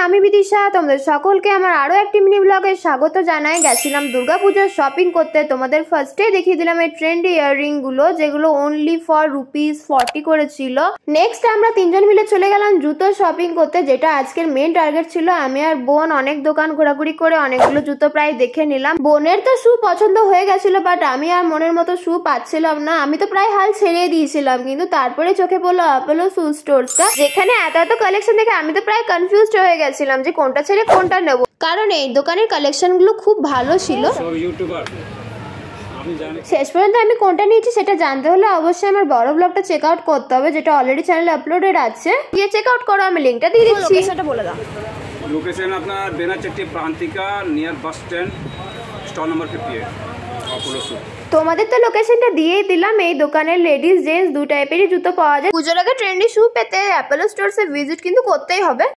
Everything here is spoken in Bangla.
আমি বিদিশা, তোমাদের সকলকে আমার আরো একটি মিনি ব্লগে স্বাগত জানাই। গেছিলাম দুর্গাপূজার শপিং করতে। তোমাদের ফার্স্টে দেখিয়ে দিলাম এই ট্রেন্ডি ইয়াররিং গুলো, যেগুলো অনলি ফর ₹40 করে ছিল। নেক্সট আমরা তিনজন মিলে চলে গেলাম জুতো শপিং করতে, যেটা আজকের মেন টার্গেট ছিল। আমি আর বোন অনেক দোকান ঘোরাঘুরি করে অনেকগুলো জুতো প্রায় দেখে নিলাম। বোনের তো শু পছন্দ হয়ে গেছিল, বাট আমি আর মনের মতো শু পাচ্ছিলাম না। আমি তো প্রায় হাল ছেড়ে দিয়েছিলাম, কিন্তু তারপরে চোখে পড়লো অ্যাপোলো শু স্টোরটা, যেখানে এত এত কালেকশন দেখে আমি তো প্রায় কনফিউজড হয়ে গেছিলাম যে কোনটা ছেড়ে কোনটা নেব, কারণ এই দোকানের কালেকশন গুলো খুব ভালো ছিল। শেষ পর্যন্ত আমি কোনটা নিয়েছি সেটা জানতে হলে অবশ্যই আমার বড় ব্লগটা চেক আউট করতে হবে, যেটা অলরেডি চ্যানেলে আপলোডেড আছে। গিয়ে চেক আউট করো, আমি লিংকটা দিয়ে দিচ্ছি। লোকেশনটা বলে দাও। লোকেশন আপনার Benachity Prantika, near bus stand, stall number 58, Apollo shoe. তোমাদের তো লোকেশনটা দিয়েই দিলাম। এই দোকানের লেডিস জেন্টস দু টাইপেরই জুতো পাওয়া যায়। পুজোর আগে ট্রেন্ডি শু পেতে অ্যাপোলো স্টোরসে ভিজিট কিন্তু করতেই হবে।